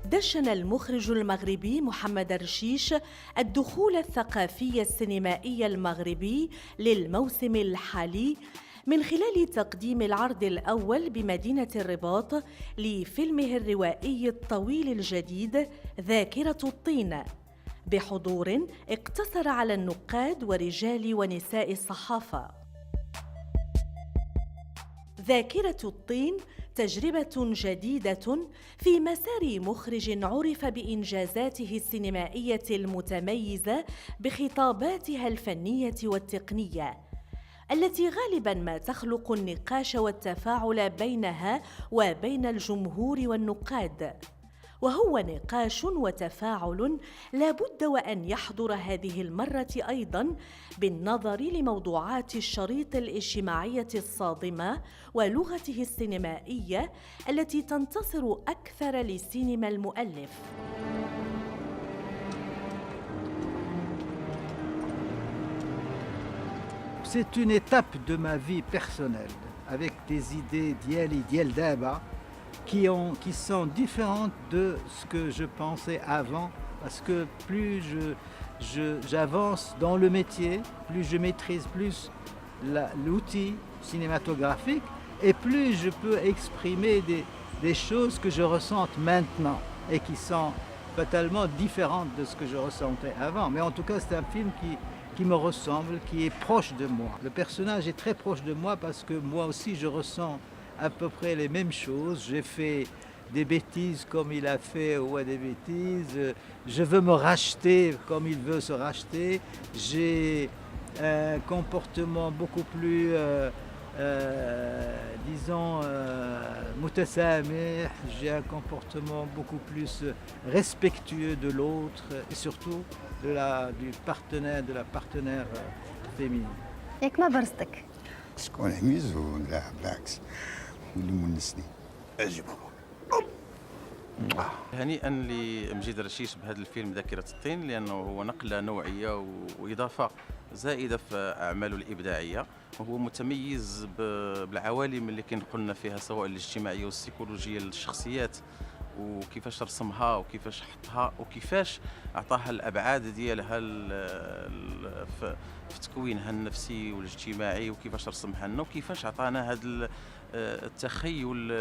دشن المخرج المغربي محمد رشيش الدخول الثقافي السينمائي المغربي للموسم الحالي من خلال تقديم العرض الأول بمدينة الرباط لفيلمه الروائي الطويل الجديد ذاكرة الطين، بحضور اقتصر على النقاد ورجال ونساء الصحافة. ذاكرة الطين تجربة جديدة في مسار مخرج عرف بإنجازاته السينمائية المتميزة بخطاباتها الفنية والتقنية، التي غالباً ما تخلق النقاش والتفاعل بينها وبين الجمهور والنقاد، وهو نقاش وتفاعل لا بد وأن يحضر هذه المرة أيضاً بالنظر لموضوعات الشريط الاجتماعية الصادمة ولغته السينمائية التي تنتصر أكثر لسينما المؤلف. C'est une étape de ma vie personnelle, avec des idées d'Yel Daba qui sont différentes de ce que je pensais avant, parce que plus j'avance dans le métier, plus je maîtrise plus l'outil cinématographique, et plus je peux exprimer des choses que je ressente maintenant et qui sont totalement différentes de ce que je ressentais avant. Mais en tout cas, c'est un film qui me ressemble, qui est proche de moi. Le personnage est très proche de moi parce que moi aussi je ressens à peu près les mêmes choses. J'ai fait des bêtises comme il a fait, ouais, des bêtises. Je veux me racheter comme il veut se racheter. J'ai un comportement beaucoup plus, disons, mutasamih. J'ai un comportement beaucoup plus respectueux de l'autre et surtout de la partenaire féminine. ياك ما برزتك شكون عميزون؟ لا بالعكس اللي مونسني. اجي بابا. هنيئا لمجيد رشيش بهذا الفيلم ذاكرة الطين، لأنه هو نقلة نوعية وإضافة زائدة في أعماله الإبداعية، وهو متميز بالعوالم اللي كنقولنا فيها سواء الاجتماعية والسيكولوجية للشخصيات، وكيفاش رسمها وكيفاش حطها وكيفاش عطاها الابعاد ديالها في تكوينها النفسي والاجتماعي، وكيفاش رسمها لنا وكيفاش عطانا هذا التخيل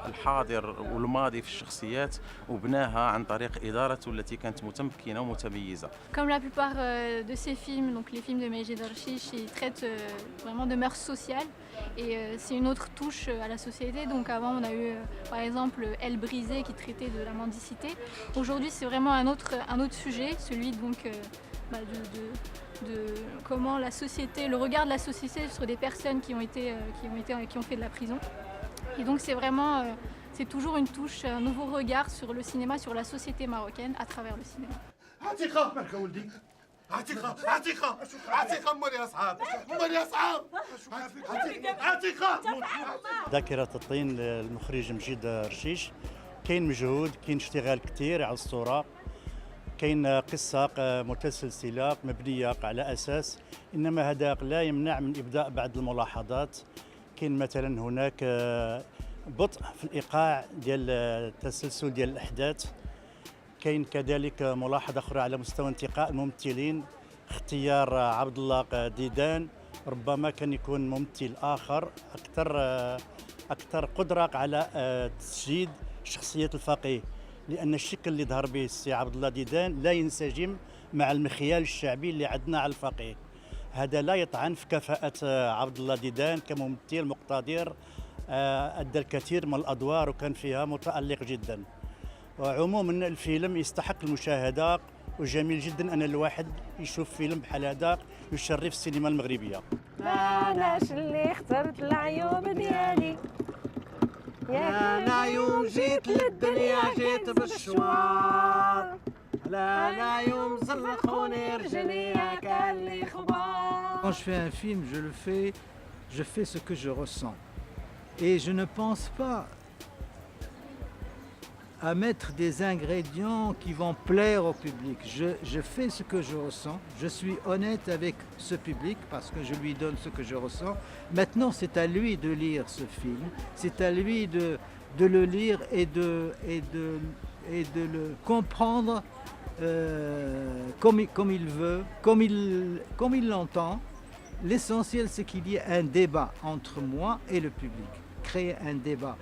الحاضر والماضي في الشخصيات وبناها عن طريق إدارته التي كانت متمكنة ومتميزة. Comme la plupart de ces films, donc les films de Majid Darchish, ils traitent vraiment de mœurs sociales et c'est une autre touche à la société. Donc avant on a eu par exemple Elle brisée qui traitait de la mendicité. Aujourd'hui c'est vraiment un autre sujet, celui donc de comment la société, le regard de la société sur des personnes qui ont fait de la prison. Et donc c'est vraiment, c'est toujours une touche, un nouveau regard sur le cinéma, sur la société marocaine à travers le cinéma. ذاكرة الطين المخرج مجيد رشيش، كاين مجهود، كاين اشتغال كثير على الصورة، كاين قصة متسلسلة مبنية على أساس، إنما هذا لا يمنع من إبداء بعض الملاحظات. كاين مثلا هناك بطء في الإيقاع ديال التسلسل ديال الأحداث. كاين كذلك ملاحظة أخرى على مستوى انتقاء الممثلين، اختيار عبد الله ديدان ربما كان يكون ممثل آخر أكثر قدرة على تسجيل شخصية الفقيه، لأن الشكل اللي ظهر به السي عبد الله ديدان لا ينسجم مع المخيال الشعبي اللي عندنا على الفقيه. هذا لا يطعن في كفاءة عبد الله ديدان كممثل مقتدر، أدى الكثير من الأدوار وكان فيها متألق جدا. وعموما الفيلم يستحق المشاهدة، وجميل جدا أن الواحد يشوف فيلم بحال هذا يشرف السينما المغربية. علاش اللي اخترت العيوب ديالي، أنا يوم جيت للدنيا جيت بالشوار، أنا يوم زلقوني رجلي كان لي خبار. Quand je fais un film, je fais ce que je ressens. Et je ne pense pas à mettre des ingrédients qui vont plaire au public. Je fais ce que je ressens, je suis honnête avec ce public parce que je lui donne ce que je ressens. Maintenant, c'est à lui de lire ce film, c'est à lui de le lire et et de le comprendre comme il veut, comme il l'entend. L'essentiel, c'est qu'il y ait un débat entre moi et le public. Créer un débat.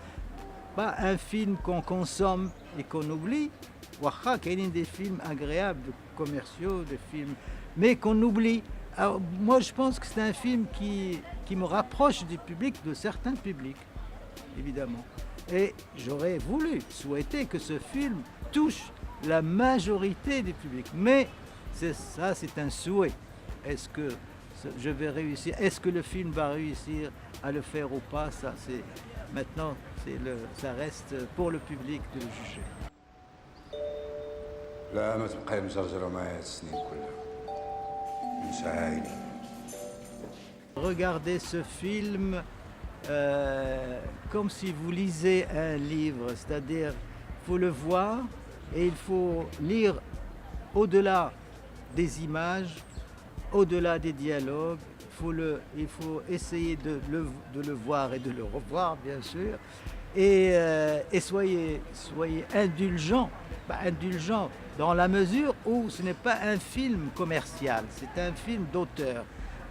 Pas un film qu'on consomme et qu'on oublie. Waha, qu'il y ait des films agréables, commerciaux, des films, mais qu'on oublie. Alors, moi, je pense que c'est un film qui me rapproche du public, de certains publics, évidemment. Et j'aurais souhaité que ce film touche la majorité du public. Mais c'est un souhait. Est-ce que je vais réussir? Est-ce que le film va réussir à le faire ou pas? Maintenant, ça reste pour le public de le juger. لا ما تبقاي مجرجرة معايا هاد السنين كلها. ننسى عايلي. Regardez ce film comme si vous lisez un livre, c'est-à-dire il faut le voir et il faut lire au-delà des images, au-delà des dialogues. Il faut essayer de le voir et de le revoir, bien sûr. Et soyez indulgents, indulgents dans la mesure où ce n'est pas un film commercial, c'est un film d'auteur.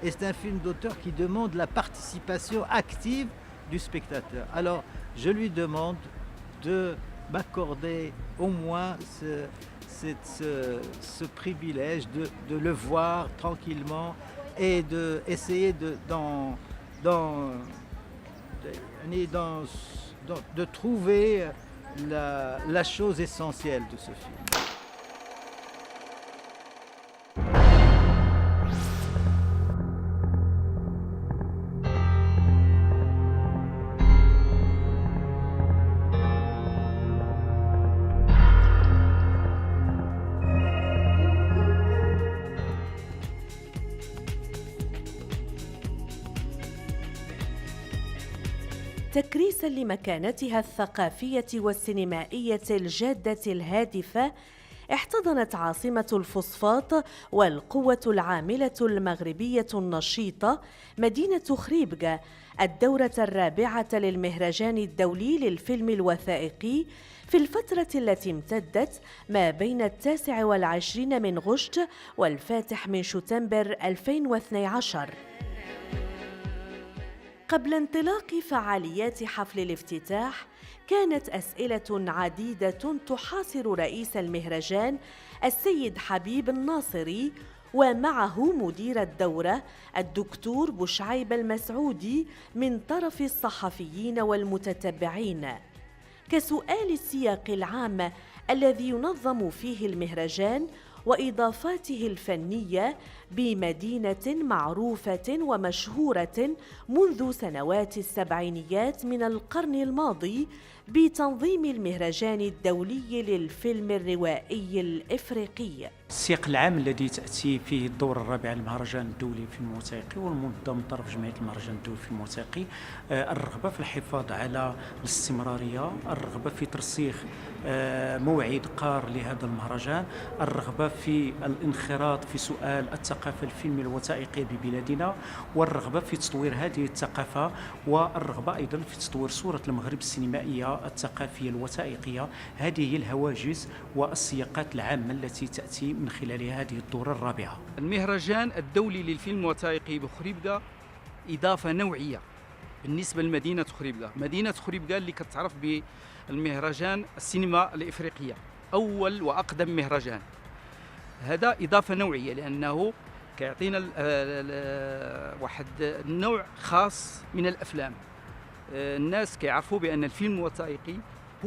Et c'est un film d'auteur qui demande la participation active du spectateur. Alors, je lui demande de m'accorder au moins ce privilège de le voir tranquillement et d'essayer de trouver la chose essentielle de ce film. تكريسا لمكانتها الثقافية والسينمائية الجادة الهادفة، احتضنت عاصمة الفوسفات والقوة العاملة المغربية النشيطة مدينة خريبكا الدورة الرابعة للمهرجان الدولي للفيلم الوثائقي في الفترة التي امتدت ما بين 29 من غشت والفاتح من شتنبر 2012. قبل انطلاق فعاليات حفل الافتتاح كانت أسئلة عديدة تحاصر رئيس المهرجان السيد حبيب الناصري ومعه مدير الدورة الدكتور بشعيب المسعودي من طرف الصحفيين والمتتبعين، كسؤال السياق العام الذي ينظم فيه المهرجان وإضافاته الفنية بمدينة معروفة ومشهورة منذ سنوات السبعينيات من القرن الماضي بتنظيم المهرجان الدولي للفيلم الروائي الإفريقي. السياق العام الذي تأتي فيه الدورة الرابعة للمهرجان الدولي للفيلم الوثائقي والمنظم من طرف جمعية المهرجان الدولي للفيلم الوثائقي الرغبة في الحفاظ على الاستمرارية، الرغبة في ترسيخ موعد قار لهذا المهرجان، الرغبة في الانخراط في سؤال الثقافة الفيلم الوثائقي ببلادنا، والرغبة في تطوير هذه الثقافة، والرغبة أيضا في تطوير صورة المغرب السينمائية الثقافية الوثائقية. هذه هي الهواجس والسياقات العامة التي تأتي من خلال هذه الدورة الرابعة. المهرجان الدولي للفيلم الوثائقي بخريبكا إضافة نوعية بالنسبة لمدينة خريبكا. مدينة خريبكا اللي كتعرف بالمهرجان السينما الإفريقية، أول وأقدم مهرجان. هذا إضافة نوعية لأنه كيعطينا واحد النوع خاص من الأفلام. الناس كيعرفوا بأن الفيلم الوثائقي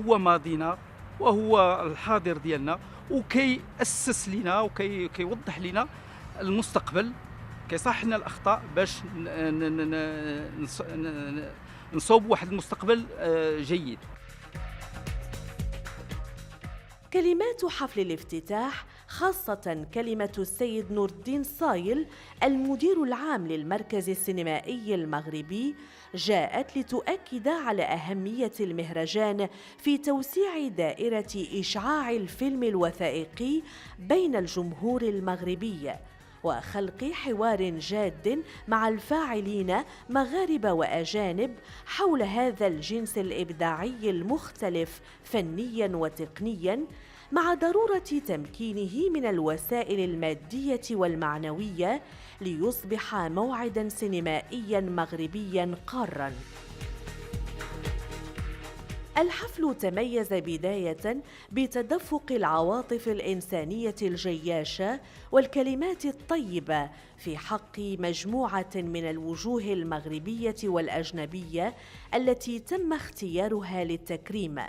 هو ماضينا وهو الحاضر ديالنا، وكيأسس لنا وكيوضح لنا المستقبل، كيصحح لنا الأخطاء باش نصوب واحد المستقبل جيد. كلمات حفل الافتتاح خاصة كلمة السيد نور الدين صايل المدير العام للمركز السينمائي المغربي جاءت لتؤكد على أهمية المهرجان في توسيع دائرة إشعاع الفيلم الوثائقي بين الجمهور المغربي، وخلق حوار جاد مع الفاعلين مغاربة وأجانب حول هذا الجنس الإبداعي المختلف فنياً وتقنياً، مع ضرورة تمكينه من الوسائل المادية والمعنوية ليصبح موعداً سينمائياً مغربياً قاراً. الحفل تميز بداية بتدفق العواطف الإنسانية الجياشة والكلمات الطيبة في حق مجموعة من الوجوه المغربية والأجنبية التي تم اختيارها للتكريم.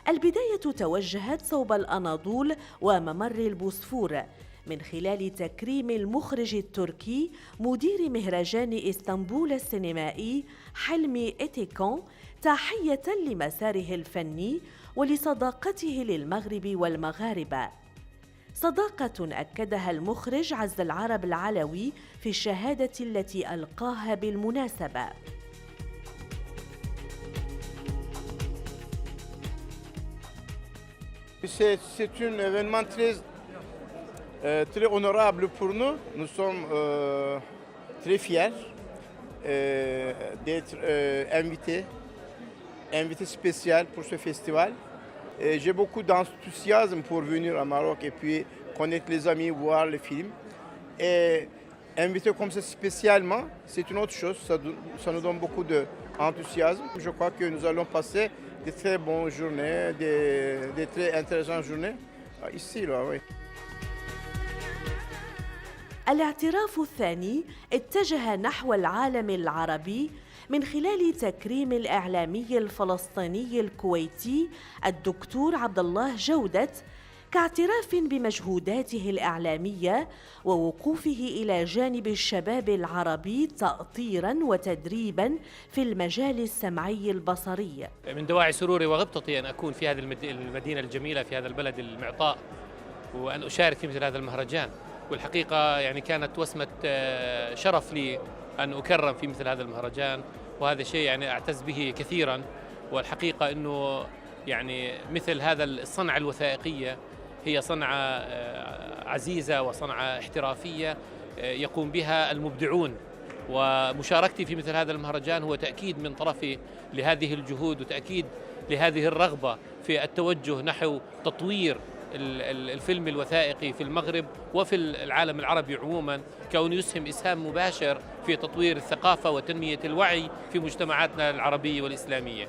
البداية توجهت صوب الأناضول وممر البوسفور من خلال تكريم المخرج التركي مدير مهرجان إسطنبول السينمائي حلمي إتيكون تحية لمساره الفني ولصداقته للمغرب والمغاربة، صداقة أكدها المخرج عز العرب العلوي في الشهادة التي ألقاها بالمناسبة. C'est un événement très honorable pour nous. Nous sommes très fiers d'être invités spécial pour ce festival. J'ai beaucoup d'enthousiasme pour venir au Maroc et puis connaître les amis, voir les films. Et invité comme ça spécialement, c'est une autre chose. Ça nous donne beaucoup d'enthousiasme. Je crois que nous allons passer de très bonnes journées, de très intéressantes journées ici, là, oui. الاعتراف الثاني اتجه نحو العالم العربي من خلال تكريم الإعلامي الفلسطيني الكويتي الدكتور عبد الله جودة كاعتراف بمجهوداته الإعلامية ووقوفه إلى جانب الشباب العربي تأطيراً وتدريباً في المجال السمعي البصري. من دواعي سروري وغبطتي أن أكون في هذه المدينة الجميلة في هذا البلد المعطاء وأن أشارك في مثل هذا المهرجان، والحقيقة يعني كانت وسمة شرف لي أن أكرم في مثل هذا المهرجان، وهذا شيء يعني أعتز به كثيراً. والحقيقة أنه يعني مثل هذا الصنعة الوثائقية هي صنعة عزيزة وصنعة احترافية يقوم بها المبدعون، ومشاركتي في مثل هذا المهرجان هو تأكيد من طرفي لهذه الجهود وتأكيد لهذه الرغبة في التوجه نحو تطوير الفيلم الوثائقي في المغرب وفي العالم العربي عموما، كونه يسهم إسهام مباشر في تطوير الثقافة وتنمية الوعي في مجتمعاتنا العربية والإسلامية.